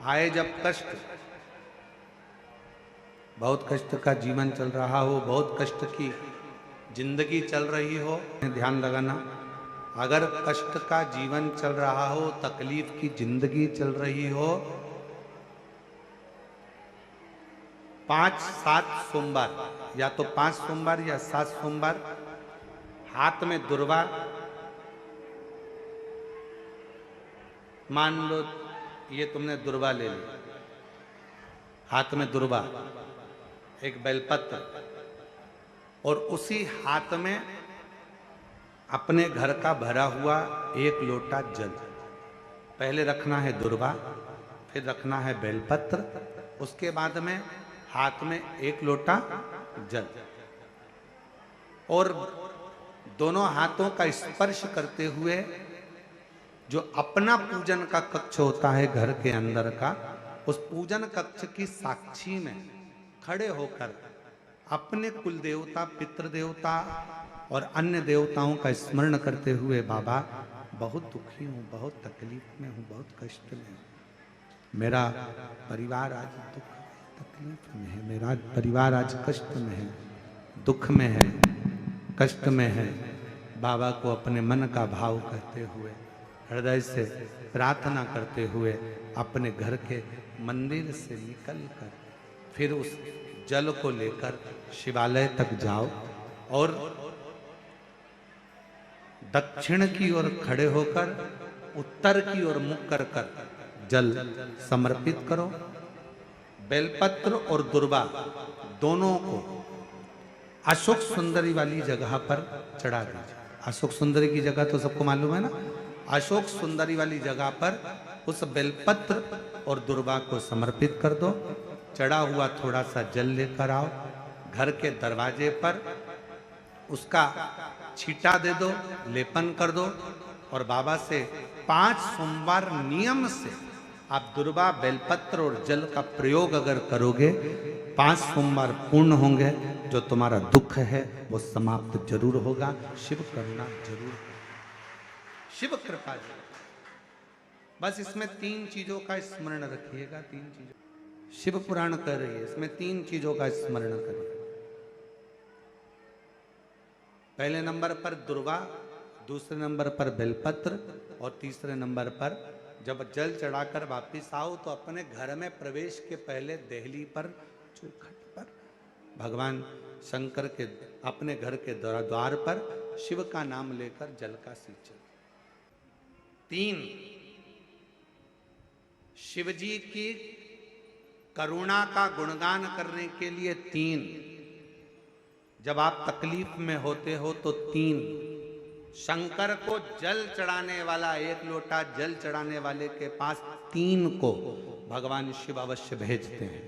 आए जब कष्ट, बहुत कष्ट का जीवन चल रहा हो, बहुत कष्ट की जिंदगी चल रही हो, ध्यान लगाना। अगर कष्ट का जीवन चल रहा हो, तकलीफ की जिंदगी चल रही हो, 5-7 सोमवार, या तो 5 सोमवार या 7 सोमवार, हाथ में दुर्वा, मान लो ये तुमने दुर्वा ले ली, हाथ में दुर्वा, एक बेलपत्र, और उसी हाथ में अपने घर का भरा हुआ 1 लोटा जल। पहले रखना है दुर्वा, फिर रखना है बेलपत्र, उसके बाद में हाथ में 1 लोटा जल, और दोनों हाथों का स्पर्श करते हुए जो अपना पूजन का कक्ष होता है घर के अंदर का, उस पूजन कक्ष की साक्षी में खड़े होकर अपने कुल देवता, पितृ देवता और अन्य देवताओं का स्मरण करते हुए, बाबा बहुत दुखी हूँ, बहुत तकलीफ में हूँ, बहुत कष्ट में हूँ, मेरा परिवार आज दुख तकलीफ में है, मेरा परिवार आज कष्ट में है, दुख में है, कष्ट में है। बाबा को अपने मन का भाव कहते हुए, हृदय से प्रार्थना करते हुए, अपने घर के मंदिर से निकलकर फिर उस जल को लेकर शिवालय तक जाओ और दक्षिण की ओर खड़े होकर उत्तर की ओर मुख कर कर जल समर्पित करो। बेलपत्र और दुर्वा दोनों को अशोक सुंदरी वाली जगह पर चढ़ा दीजिए। अशोक सुंदरी की जगह तो सबको मालूम है ना। अशोक सुंदरी वाली जगह पर उस बेलपत्र और दुर्वा को समर्पित कर दो। चढ़ा हुआ थोड़ा सा जल लेकर आओ, घर के दरवाजे पर उसका छींटा दे दो, लेपन कर दो, और बाबा से 5 सोमवार नियम से आप दुर्वा, बेलपत्र और जल का प्रयोग अगर करोगे, 5 सोमवार पूर्ण होंगे, जो तुम्हारा दुख है वो समाप्त जरूर होगा। शिव करुणा जरूर, शिव कृपा जरूर। बस इसमें 3 चीजों का स्मरण रखिएगा। 3 चीजों शिव पुराण कर रही है, इसमें 3 चीजों का स्मरण करिए। पहले नंबर पर दुर्वा, दूसरे नंबर पर बेलपत्र, और तीसरे नंबर पर जब जल चढ़ाकर वापिस आओ तो अपने घर में प्रवेश के पहले देहली पर, चौखट पर, भगवान शंकर के अपने घर के द्वार पर शिव का नाम लेकर जल का सिंचन। 3, शिव जी की करुणा का गुणगान करने के लिए 3, जब आप तकलीफ में होते हो तो 3, शंकर को जल चढ़ाने वाला, 1 लोटा जल चढ़ाने वाले के पास 3 को भगवान शिव अवश्य भेजते हैं।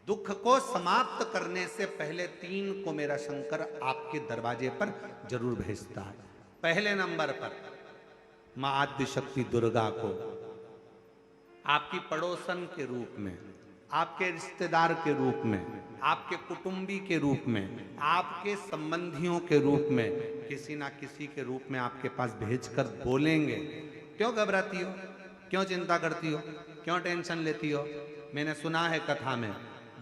दुख को समाप्त करने से पहले 3 को मेरा शंकर आपके दरवाजे पर जरूर भेजता है। पहले नंबर पर मां आद्य शक्ति दुर्गा को आपकी पड़ोसन के रूप में, आपके रिश्तेदार के रूप में, आपके कुटुंबी के रूप में, आपके संबंधियों के रूप में, किसी ना किसी के रूप में आपके पास भेजकर बोलेंगे, क्यों घबराती हो, क्यों चिंता करती हो, क्यों टेंशन लेती हो। मैंने सुना है कथा में,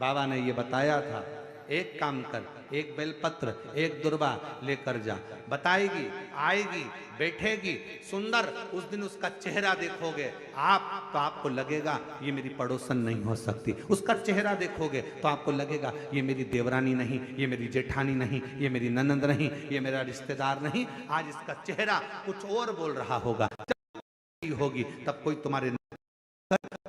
बाबा ने ये बताया था, एक काम कर, 1 बेलपत्र, 1 दुर्वा लेकर जा, बताएगी, आएगी, बैठेगी, सुंदर, उस दिन उसका चेहरा देखोगे आप तो आपको लगेगा ये मेरी पड़ोसन नहीं हो सकती। उसका चेहरा देखोगे तो आपको लगेगा ये मेरी देवरानी नहीं, ये मेरी जेठानी नहीं, ये मेरी ननंद नहीं, ये मेरा रिश्तेदार नहीं। आज इसका चेहरा कुछ और बोल रहा होगा, होगी तब कोई तुम्हारे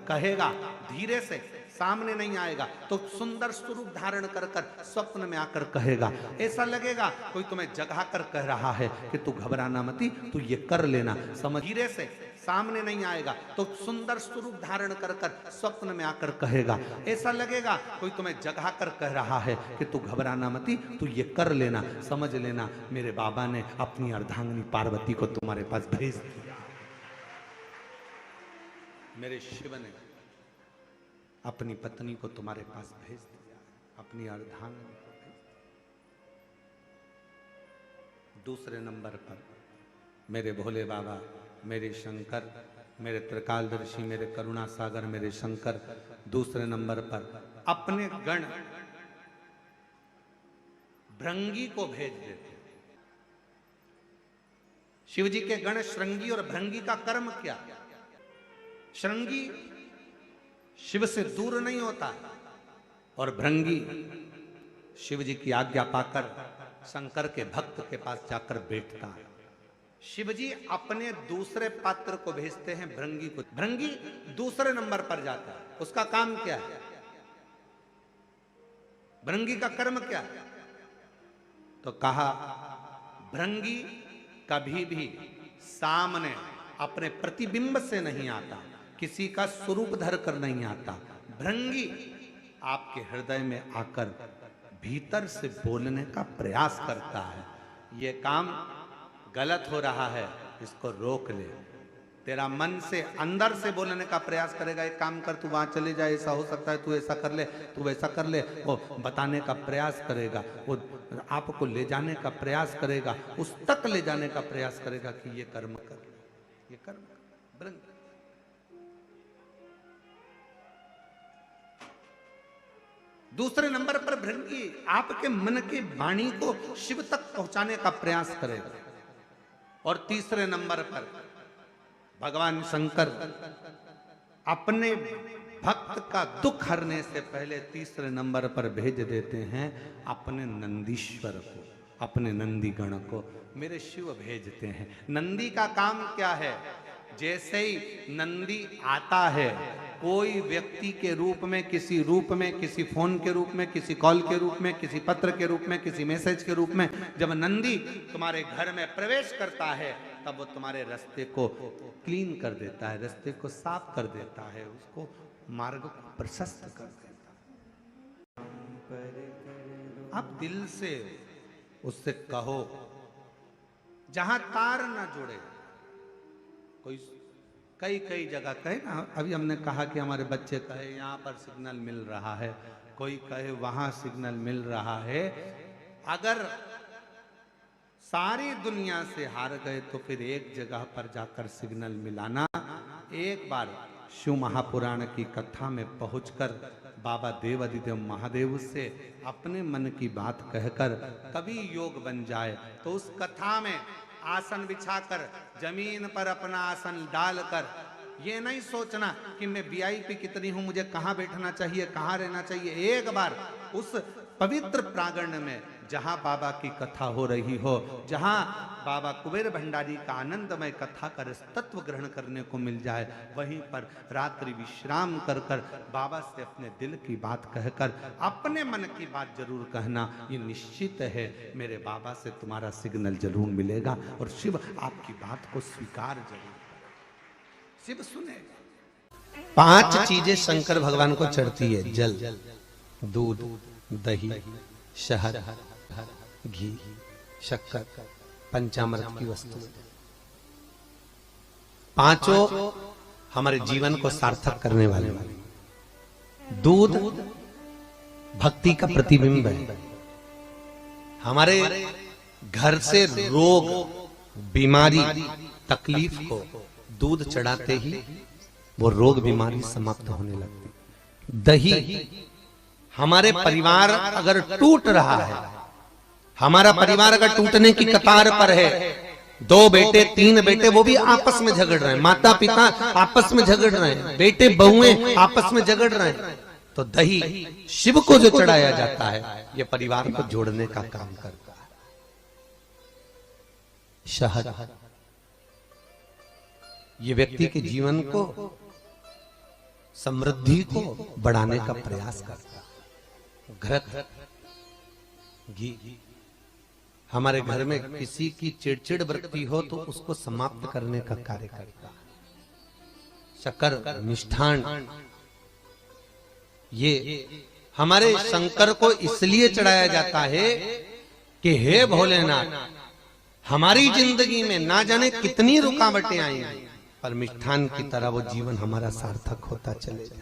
कहेगा, धीरे से, सामने नहीं आएगा तो सुंदर स्वरूप धारण कर कर स्वप्न में आकर कहेगा। ऐसा लगेगा कोई तुम्हें जगा कर कह रहा है कि तू घबराना मती, तू ये कर लेना, समझ। धीरे से, सामने नहीं आएगा तो सुंदर स्वरूप धारण कर कर स्वप्न में आकर कहेगा। ऐसा लगेगा कोई तुम्हें जगा कर कह रहा है कि तू घबराना मती, तू ये कर लेना, समझ लेना मेरे बाबा ने अपनी अर्धांगिनी पार्वती को तुम्हारे पास भेज दिया। मेरे शिव ने अपनी पत्नी को तुम्हारे पास भेज दिया, अपनी अर्धांगिनी को भेज दिया। दूसरे नंबर पर मेरे भोले बाबा, मेरे शंकर, मेरे त्रिकालदर्शी, मेरे करुणा सागर, मेरे शंकर। दूसरे नंबर पर अपने गण भृंगी को भेज देते। शिव जी के गण श्रृंगी और भृंगी का कर्म क्या? श्रृंगी शिव से दूर नहीं होता और भृंगी शिव जी की आज्ञा पाकर शंकर के भक्त के पास जाकर बैठता है। शिव जी अपने दूसरे पात्र को भेजते हैं भृंगी को। भृंगी दूसरे नंबर पर जाता है। उसका काम क्या है? भृंगी का कर्म क्या है? तो कहा भृंगी कभी भी सामने अपने प्रतिबिंब से नहीं आता, किसी का स्वरूप धर कर नहीं आता। भृंगी आपके हृदय में आकर भीतर से बोलने का प्रयास करता है। ये काम गलत हो रहा है, इसको रोक ले। तेरा मन से अंदर से बोलने का प्रयास करेगा, एक काम कर, तू वहां चले जाए, ऐसा हो सकता है, तू ऐसा कर ले, तू वैसा कर ले। वो बताने का प्रयास करेगा, वो आपको ले जाने का प्रयास करेगा, उस तक ले जाने का प्रयास करेगा कि ये कर्म कर, ये कर्म कर। दूसरे नंबर पर भृंगी आपके मन की वाणी को शिव तक पहुंचाने का प्रयास करेगा। और तीसरे नंबर पर भगवान शंकर अपने भक्त का दुख हरने से पहले तीसरे नंबर पर भेज देते हैं अपने नंदीश्वर को, अपने नंदी गण को। मेरे शिव भेजते हैं। नंदी का काम क्या है? जैसे ही नंदी आता है, कोई व्यक्ति के रूप में, किसी रूप में, किसी फोन के रूप में, किसी कॉल के रूप में, किसी पत्र के रूप में, किसी मैसेज के रूप में, जब नंदी तुम्हारे घर में प्रवेश करता है तब वो तुम्हारे रास्ते को क्लीन कर देता है, रास्ते को साफ कर देता है, उसको मार्ग को प्रशस्त कर देता है। आप दिल से उससे कहो, जहां तार ना जुड़े। कोई कई जगह कहे ना, अभी हमने कहा कि हमारे बच्चे कहे यहाँ पर सिग्नल मिल रहा है, कोई कहे वहां सिग्नल मिल रहा है। अगर सारी दुनिया से हार गए तो फिर एक जगह पर जाकर सिग्नल मिलाना। एक बार शिव महापुराण की कथा में पहुंचकर बाबा देवादिदेव महादेव से अपने मन की बात कहकर कभी योग बन जाए तो उस कथा में आसन बिछाकर जमीन पर अपना आसन डालकर ये नहीं सोचना कि मैं वीआईपी कितनी हूं, मुझे कहां बैठना चाहिए, कहां रहना चाहिए। एक बार उस पवित्र प्रांगण में जहां बाबा की कथा हो रही हो, जहां बाबा कुबेर भंडारी का आनंदमय कथा कर तत्व ग्रहण करने को मिल जाए, वहीं पर रात्रि विश्राम कर कर बाबा से अपने दिल की बात कहकर अपने मन की बात जरूर कहना। ये निश्चित है मेरे बाबा से तुम्हारा सिग्नल जरूर मिलेगा और शिव आपकी बात को स्वीकार जरूर, शिव सुनेगा। 5 चीजें शंकर भगवान को चढ़ती है: जल, दूध, दही, शहद, घी, शक्कर, पंचामृत की वस्तु। पांचों हमारे जीवन को सार्थक करने वाले। दूध भक्ति का प्रतिबिंब है। हमारे घर से रोग, बीमारी, तकलीफ को दूध चढ़ाते ही वो रोग बीमारी समाप्त होने लगती। दही, हमारे परिवार अगर टूट रहा है, हमारा परिवार अगर टूटने की कतार पर है, 2 बेटे 3 बेटे वो भी आपस में झगड़ रहे हैं, माता पिता आपस में झगड़ रहे हैं, बेटे बहुएं आपस में झगड़ रहे हैं, तो दही शिव को जो चढ़ाया जाता है ये परिवार को जोड़ने का काम करता है। शहद, ये व्यक्ति के जीवन को, समृद्धि को बढ़ाने का प्रयास करता है। घृत, घी, हमारे घर में किसी की चिड़चिड़ वृत्ति हो तो उसको समाप्त करने का कार्य करता है। शक्कर, मिष्ठान, ये हमारे शंकर को इसलिए चढ़ाया जाता है कि हे भोलेनाथ, हमारी जिंदगी में ना जाने कितनी रुकावटें आई पर मिष्ठान की तरह वो जीवन हमारा सार्थक होता चले जाए।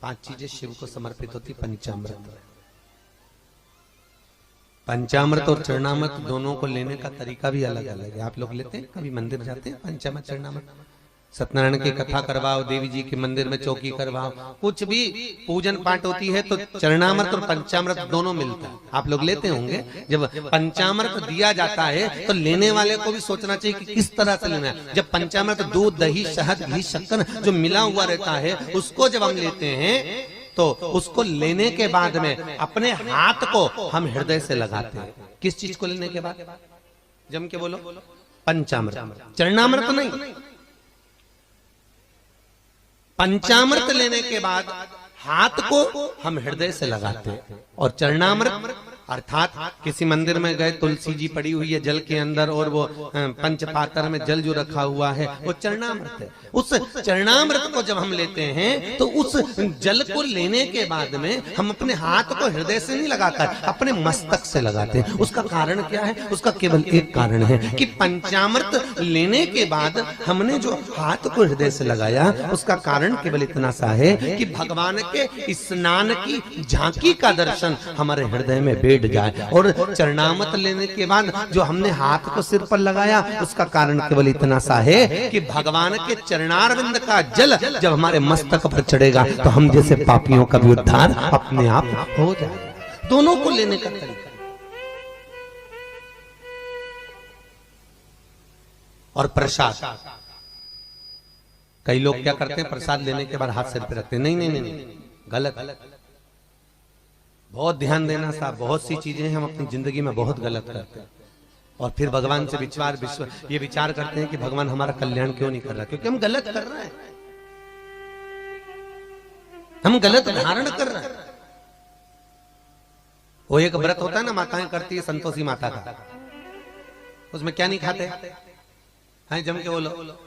5 चीजें शिव को समर्पित होती। पंचामृत, पंचामृत और चरणामृत दोनों को लेने का तरीका भी अलग अलग है। आप लोग लेते हैं, कभी मंदिर जाते हैं पंचामृत चरणामृत? सत्यनारायण की कथा करवाओ, देवी जी के मंदिर में चौकी करवाओ, कुछ भी पूजन पाठ होती है तो चरणामृत और पंचामृत दोनों मिलता है। आप लोग लेते होंगे। जब पंचामृत दिया जाता है तो लेने वाले को भी सोचना चाहिए कि किस तरह से लेना है। जब पंचामृत दूध, दही, शहद, घी, शक्कर जो मिला हुआ रहता है उसको जब हम लेते हैं तो उसको लेने के बाद में अपने हाथ को हम हृदय से लगाते हैं। किस चीज को लेने के बाद? जम के बोलो। पंचामृत, चरणामृत नहीं। पंचामृत लेने के बाद हाथ को हम हृदय से लगाते हैं। और चरणामृत अर्थात किसी मंदिर में गए, तुलसी जी पड़ी हुई है जल के अंदर और वो पंचपात्र में जल जो रखा हुआ है वो चरणामृत है। उस चरणामृत को जब हम लेते हैं तो उस जल को लेने के बाद में हम अपने हाथ को हृदय से नहीं लगाकर अपने मस्तक से लगाते हैं। उसका कारण क्या है? उसका केवल एक कारण है कि पंचामृत लेने के बाद हमने जो हाथ को हृदय से लगाया, उसका कारण केवल इतना सा है कि भगवान के स्नान की झांकी का दर्शन हमारे हृदय में बैठ जाए। और चरणामृत लेने के बाद जो हमने हाथ को सिर पर लगाया, उसका कारण केवल इतना सा है कि भगवान के चरणारविंद का जल जब हमारे मस्तक पर चढ़ेगा तो हम जैसे पापियों का भी उद्धार अपने आप हो जाए। दोनों को लेने का तरीका। और प्रसाद, कई लोग क्या करते हैं, प्रसाद लेने के बाद हाथ सिर पे रखते हैं। नहीं नहीं नहीं, गलत। बहुत ध्यान देना साहब। बहुत सी चीजें हम अपनी जिंदगी में बहुत गलत करते हैं और फिर भगवान से ये विचार करते हैं कि भगवान हमारा कल्याण क्यों नहीं कर रहा, क्योंकि हम गलत कर रहे हैं, हम गलत धारण कर रहे हैं। वो एक व्रत होता है ना, माताएं करती है संतोषी माता का, उसमें क्या नहीं खाते हैं? जम के बोलो।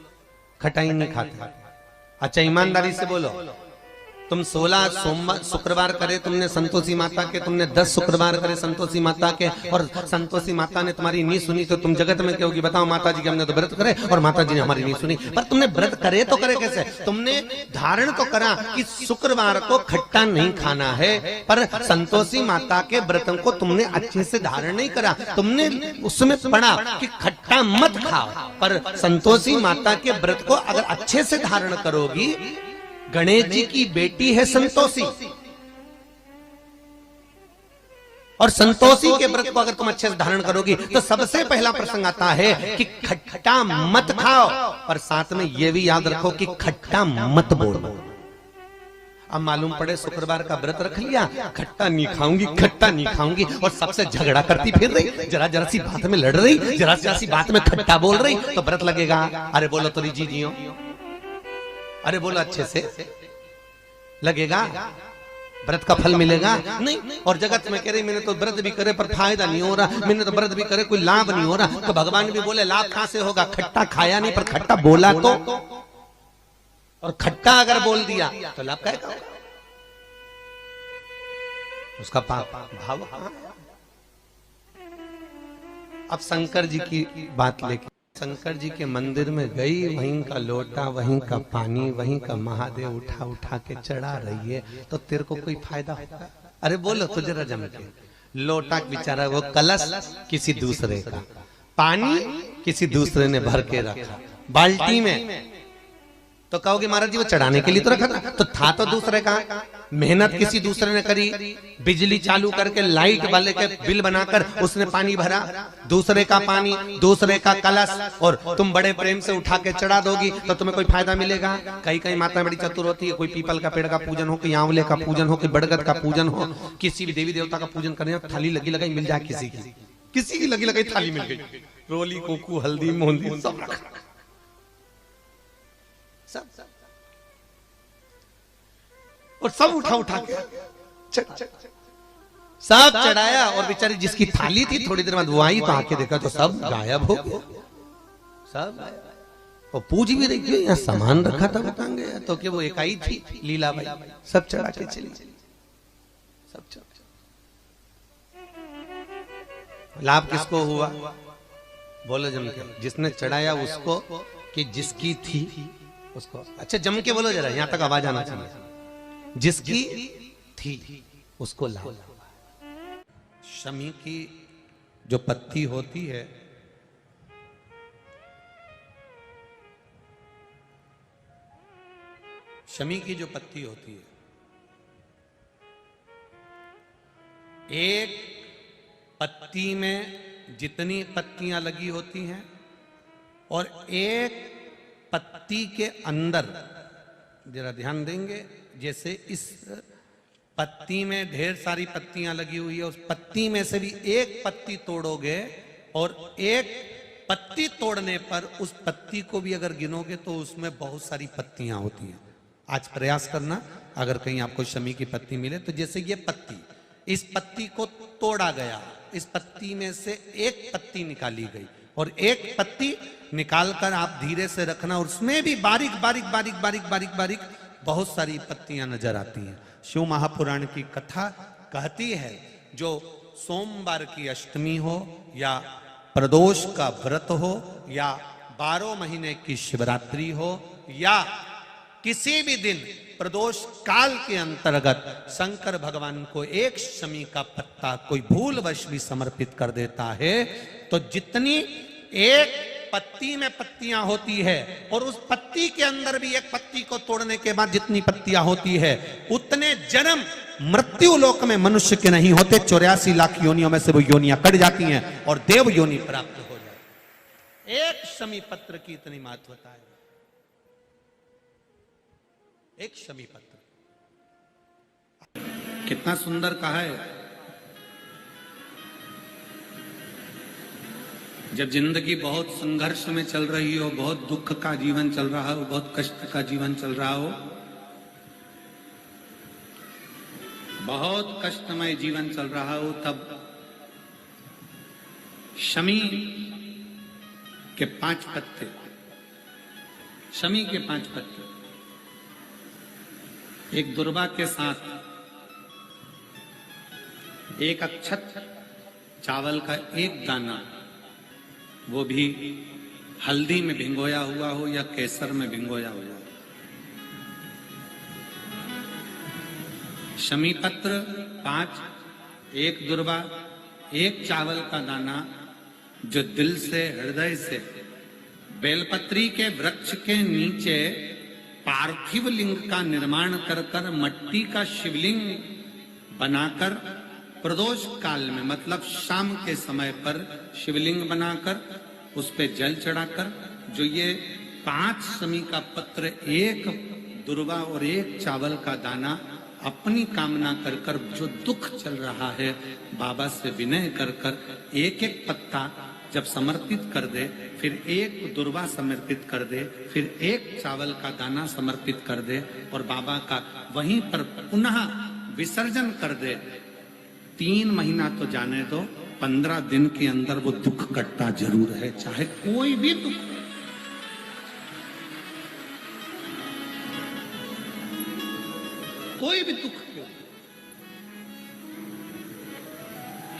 खटाई नहीं खाते। अच्छा ईमानदारी से बोलो, तुम 16 सोमवार शुक्रवार करे तुमने संतोषी माता के, तुमने 10 शुक्रवार करे संतोषी माता के, और संतोषी माता ने तुम्हारी नहीं सुनी तो तुम जगत में कहोगी बताओ माता जी के हमने तो व्रत करे और माता जी ने हमारी नहीं सुनी। पर तुमने व्रत करे तो करे कैसे? तुमने धारण तो करा कि शुक्रवार को खट्टा नहीं खाना है, पर संतोषी माता के व्रत को तुमने अच्छे से धारण नहीं करा। तुमने उसमें पढ़ा कि खट्टा मत खाओ, पर संतोषी माता के व्रत को अगर अच्छे से धारण करोगी, गणेश जी की बेटी है संतोषी, और संतोषी के व्रत को अगर तुम अच्छे से धारण करोगी तो सबसे पहला प्रसंग आता है कि खट्टा मत खाओ, और साथ में यह भी याद रखो कि खट्टा मत बोलो। अब मालूम पड़े शुक्रवार का व्रत रख लिया, खट्टा नहीं खाऊंगी, खट्टा नहीं खाऊंगी, और सबसे झगड़ा करती फिर रही, जरा जरा सी बात में लड़ रही, जरा जरा सी बात में खट्टा बोल रही, तो व्रत लगेगा? अरे बोलो तो जी जियो, अरे बोलो अच्छे से, लगेगा? व्रत का फल मिलेगा? नहीं। और जगत में कह रही मैंने तो व्रत भी करे पर फायदा नहीं हो रहा, मैंने तो व्रत भी करे कोई लाभ नहीं हो रहा। तो भगवान भी बोले लाभ कहां से होगा? खट्टा खाया नहीं, पर खट्टा बोला तो, और खट्टा अगर बोल दिया तो लाभ क्या होगा? उसका भाव। अब शंकर जी की बात लेके, शंकर जी के मंदिर में गई, वहीं का लोटा, वहीं का पानी, वहीं का महादेव उठा उठा के चढ़ा रही है, तो तेरे को कोई फायदा होगा? अरे बोलो तो जरा जम के। लोटा बेचारा वो कलश किसी दूसरे का, पानी किसी दूसरे ने भर के रखा बाल्टी में, तो कहोगे महाराज जी वो चढ़ाने के लिए तो रखा था, तो था तो दूसरे का। मेहनत किसी दूसरे ने करी, बिजली चालू करके लाइट वाले के बिल बनाकर उसने पानी भरा, दूसरे का पानी, दूसरे का कलश, और तुम बड़े प्रेम से उठा के चढ़ा दोगी तो तुम्हें कोई फायदा मिलेगा? कई कई माताएं बड़ी चतुर होती है, कोई पीपल का पेड़ का पूजन हो, कोई आंवले का पूजन हो, कोई बड़गद का पूजन हो, किसी भी देवी देवता का पूजन करने, थाली लगी लगाई मिल जाए, किसी की लगी लगाई थाली मिल गई, रोली, कोकू, हल्दी, मोहंदी सब रखा, और सब उठा उठा के सब चढ़ाया, और बेचारी जिसकी थाली थी थोड़ी देर बाद वो आई तो आके देखा तो सब गायब हो गया, सब। और पूछ भी रही थी यहाँ सामान रखा था बताएंगे, तो कि वो एक आई थी लीलाबाई, सब चढ़ा के चली, सब चढ़ा। लाभ किसको हुआ? बोलो जम के। जिसने चढ़ाया उसको कि जिसकी थी उसको? अच्छा जम के बोलो जरा, यहां तक आवाज आना चाहिए। जिसकी थी उसको लाभ। शमी की जो पत्ती होती है शमी की जो पत्ती होती है, एक पत्ती में जितनी पत्तियां लगी होती हैं और एक पत्ती के अंदर, जरा ध्यान देंगे, जैसे इस पत्ती में ढेर सारी पत्तियां लगी हुई है, उस पत्ती में से भी एक पत्ती तोड़ोगे और एक पत्ती तोड़ने पर उस पत्ती को भी अगर गिनोगे तो उसमें बहुत सारी पत्तियां होती हैं। आज प्रयास करना, अगर कहीं आपको शमी की पत्ती मिले तो जैसे ये पत्ती, इस पत्ती को तोड़ा गया, इस पत्ती में से एक पत्ती निकाली गई और एक पत्ती निकालकर आप धीरे से रखना, और उसमें भी बारीक बारीक बारीक बारीक बारीक बारीक बहुत सारी पत्तियां नजर आती हैं। शिव महापुराण की कथा कहती है, जो सोमवार की अष्टमी हो या प्रदोष का व्रत हो या 12 महीने की शिवरात्रि हो या किसी भी दिन प्रदोष काल के अंतर्गत शंकर भगवान को एक शमी का पत्ता कोई भूलवश भी समर्पित कर देता है, तो जितनी एक पत्ती में पत्तियां होती है और उस पत्ती के अंदर भी एक पत्ती को तोड़ने के बाद जितनी पत्तियां होती है, उतने जन्म मृत्यु लोक में मनुष्य के नहीं होते। 84 लाख योनियों में से वो योनियां कट जाती हैं और देव योनि प्राप्त हो जाती है। एक शमी पत्र की इतनी महत्वता है, एक शमी पत्र। कितना सुंदर कहा है। जब जिंदगी बहुत संघर्ष में चल रही हो, बहुत दुख का जीवन चल रहा हो, बहुत कष्ट का जीवन चल रहा हो, बहुत कष्टमय जीवन चल रहा हो, तब शमी के 5 पत्ते, शमी के 5 पत्ते एक दुर्वा के साथ एक अक्षत चावल का एक दाना, वो भी हल्दी में भिंगोया हुआ हो या केसर में भिंगोया हुआ हो, शमी पत्र 5, एक दुर्वा, एक चावल का दाना, जो दिल से हृदय से बेलपत्री के वृक्ष के नीचे पार्थिव लिंग का निर्माण कर कर मट्टी का शिवलिंग बनाकर प्रदोष काल में, मतलब शाम के समय पर शिवलिंग बनाकर उस पे जल चढ़ाकर, जो ये 5 शमी का पत्र, एक दुर्वा और एक चावल का दाना, अपनी कामना कर कर, जो दुख चल रहा है बाबा से विनय कर कर एक एक पत्ता जब समर्पित कर दे, फिर एक दुर्वा समर्पित कर दे, फिर एक चावल का दाना समर्पित कर दे और बाबा का वहीं पर पुनः विसर्जन कर दे, 3 महीना तो जाने दो, 15 दिन के अंदर वो दुख कटता जरूर है, चाहे कोई भी दुख। कोई भी दुख क्यों,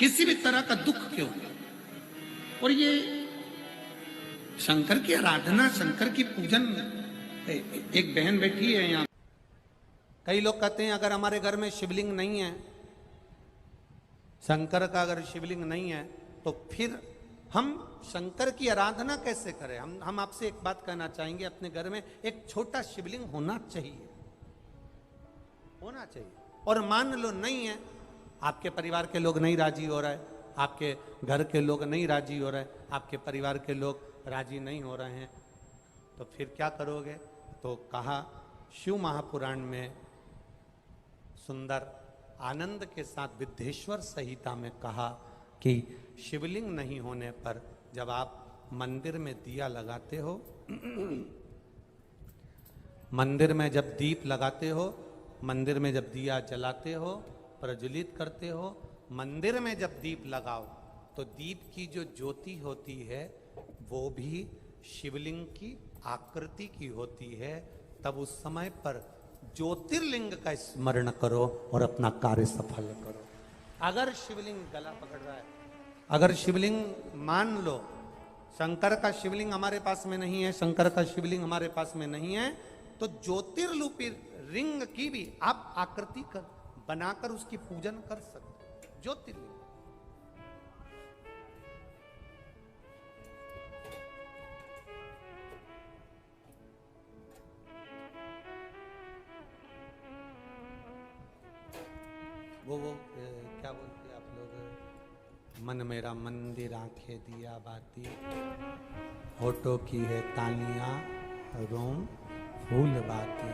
किसी भी तरह का दुख क्यों। और ये शंकर की आराधना, शंकर की पूजन। एक बहन बैठी है यहाँ, कई लोग कहते हैं अगर हमारे घर में शिवलिंग नहीं है, शंकर का अगर शिवलिंग नहीं है, तो फिर हम शंकर की आराधना कैसे करें। हम आपसे एक बात कहना चाहेंगे, अपने घर में एक छोटा शिवलिंग होना चाहिए, होना चाहिए। और मान लो नहीं है, आपके परिवार के लोग नहीं राजी हो रहे हैं, आपके घर के लोग नहीं राजी हो रहे हैं, आपके परिवार के लोग राजी नहीं हो रहे हैं, तो फिर क्या करोगे। तो कहा शिव महापुराण में सुंदर आनंद के साथ विद्धेश्वर संहिता में कहा कि शिवलिंग नहीं होने पर जब आप मंदिर में दिया लगाते हो, मंदिर में जब दीप लगाते हो, मंदिर में जब दिया जलाते हो, प्रज्वलित करते हो, मंदिर में जब दीप लगाओ तो दीप की जो ज्योति होती है वो भी शिवलिंग की आकृति की होती है। तब उस समय पर ज्योतिर्लिंग का स्मरण करो और अपना कार्य सफल करो। अगर शिवलिंग गला पकड़ रहा है, अगर शिवलिंग मान लो शंकर का शिवलिंग हमारे पास में नहीं है, शंकर का शिवलिंग हमारे पास में नहीं है, तो ज्योतिर्लिपि रिंग की भी आप आकृति कर बनाकर उसकी पूजन कर सकते हो। ज्योतिर्लिंग क्या बोलते हैं आप लोग, मन मेरा मंदिर आंखें दिया बाती, होठों की है तालियां रोम फूल बाती,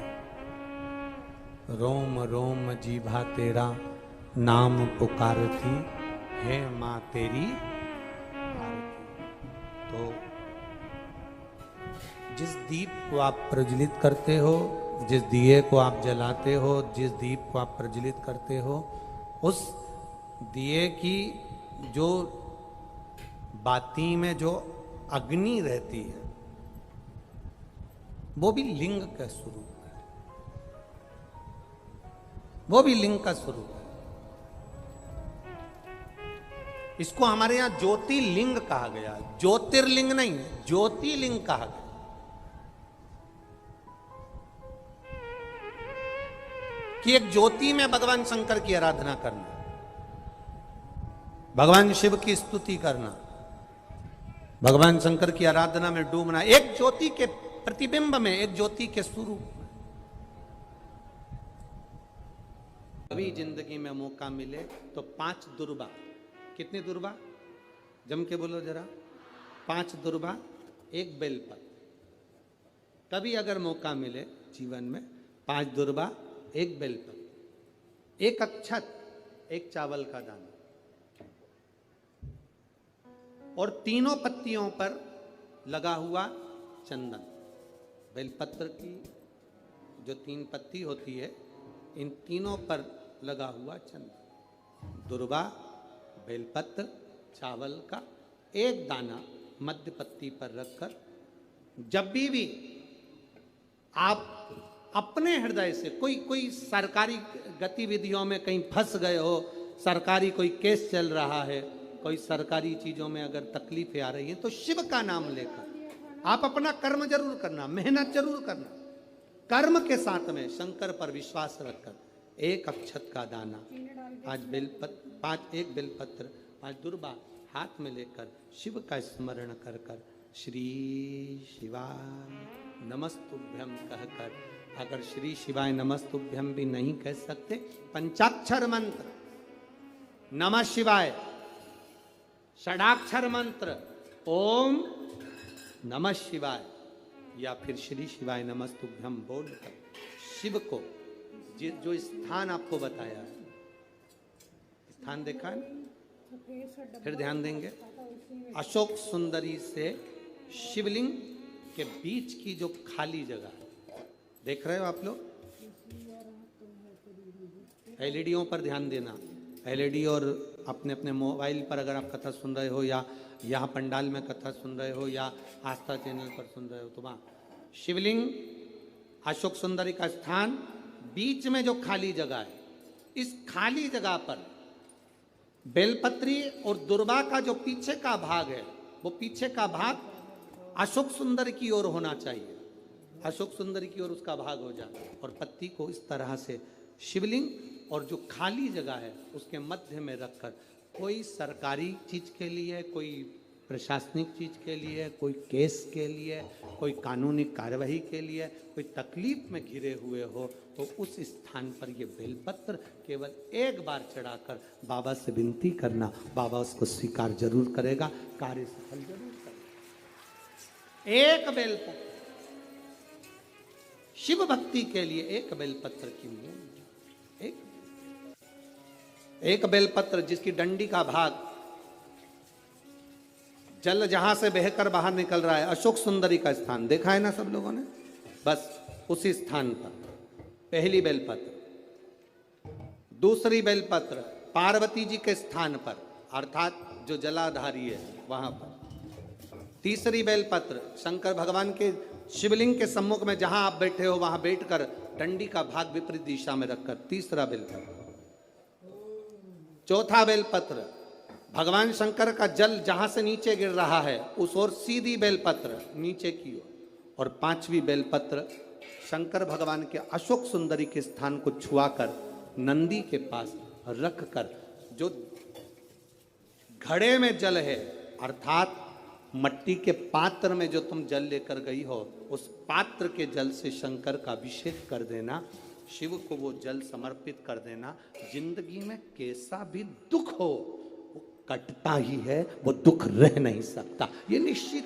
रोम रोम जीभा तेरा नाम पुकारती है माँ तेरी आरती। तो जिस दीप को आप प्रज्वलित करते हो, जिस दिए को आप जलाते हो, जिस दीप को आप प्रज्वलित करते हो, उस दिए की जो बाती में जो अग्नि रहती है वो भी लिंग का स्वरूप है, वो भी लिंग का स्वरूप है। इसको हमारे यहां ज्योतिर्लिंग कहा गया, ज्योतिर्लिंग नहीं, ज्योतिर्लिंग कहा गया। कि एक ज्योति में भगवान शंकर की आराधना करना, भगवान शिव की स्तुति करना, भगवान शंकर की आराधना में डूबना, एक ज्योति के प्रतिबिंब में, एक ज्योति के स्वरूप में। कभी जिंदगी में मौका मिले तो 5 दुर्बा, कितनी दुर्बा जम के बोलो जरा, 5 दुर्बा 1 बेलपत्र। कभी अगर मौका मिले जीवन में 5 दुर्बा 1 बेलपत्र, 1 अक्षत, 1 चावल का दाना, और तीनों पत्तियों पर लगा हुआ चंदन। बेलपत्र की जो 3 पत्ती होती है, इन तीनों पर लगा हुआ चंदन, दुर्बा, बेलपत्र, चावल का 1 दाना मध्य पत्ती पर रखकर, जब भी आप अपने हृदय से कोई सरकारी गतिविधियों में कहीं फंस गए हो, सरकारी कोई केस चल रहा है, कोई सरकारी चीजों में अगर तकलीफें आ रही हैं, तो शिव का नाम लेकर आप अपना कर्म जरूर करना, मेहनत जरूर करना। कर्म के साथ में शंकर पर विश्वास रखकर 1 अक्षत का दाना, 1 बेलपत्र, 5 दुर्बा हाथ में लेकर शिव का स्मरण कर कर श्री शिवाय नमस्तुभ्यम कहकर, अगर श्री शिवाय नमस्तुभ्यम भी नहीं कह सकते, पंचाक्षर मंत्र नमः शिवाय, षडाक्षर मंत्र ओम नमः शिवाय, या फिर श्री शिवाय नमस्तुभ्यम बोलकर शिव को जो स्थान आपको बताया है, स्थान देखा है, फिर ध्यान देंगे, अशोक सुंदरी से शिवलिंग के बीच की जो खाली जगह देख रहे हो आप लोग, एलईडीओं पर ध्यान देना। एलईडी और अपने अपने मोबाइल पर अगर आप कथा सुन रहे हो, या यहाँ पंडाल में कथा सुन रहे हो, या आस्था चैनल पर सुन रहे हो, तो वहाँ शिवलिंग, अशोक सुंदरी का स्थान, बीच में जो खाली जगह है, इस खाली जगह पर बेलपत्री और दुर्बा का जो पीछे का भाग है, वो पीछे का भाग अशोक सुंदर की ओर होना चाहिए, अशोक सुंदर की ओर उसका भाग हो जाए, और पत्ती को इस तरह से शिवलिंग और जो खाली जगह है उसके मध्य में रखकर, कोई सरकारी चीज के लिए, कोई प्रशासनिक चीज के लिए, कोई केस के लिए, कोई कानूनी कार्यवाही के लिए, कोई तकलीफ में घिरे हुए हो, तो उस स्थान पर ये बेलपत्र केवल 1 बार चढ़ाकर बाबा से विनती करना, बाबा उसको स्वीकार जरूर करेगा, कार्य सफल जरूर करेगा। 1 बेलपत्र शिव भक्ति के लिए, 1 बेलपत्र की मूल, एक बेलपत्र जिसकी डंडी का भाग, जल जहां से बहकर बाहर निकल रहा है, अशोक सुंदरी का स्थान देखा है ना सब लोगों ने, बस उसी स्थान पर पहली बेलपत्र। दूसरी बेलपत्र पार्वती जी के स्थान पर, अर्थात जो जलाधारी है वहां पर। तीसरी बेलपत्र शंकर भगवान के शिवलिंग के सम्मुख में जहां आप बैठे हो वहां बैठकर डंडी का भाग विपरीत दिशा में रखकर, तीसरा बेलपत्र। चौथा बेलपत्र भगवान शंकर का जल जहां से नीचे गिर रहा है उस ओर सीधी बेलपत्र नीचे की ओर, और 5वीं बेलपत्र शंकर भगवान के अशोक सुंदरी के स्थान को छुआकर नंदी के पास रखकर, जो घड़े में जल है, अर्थात मट्टी के पात्र में जो तुम जल लेकर गई हो, उस पात्र के जल से शंकर का अभिषेक कर देना। शिव को वो जल समर्पित कर देना। जिंदगी में कैसा भी दुख हो वो कटता ही है, वो दुख रह नहीं सकता, ये निश्चित।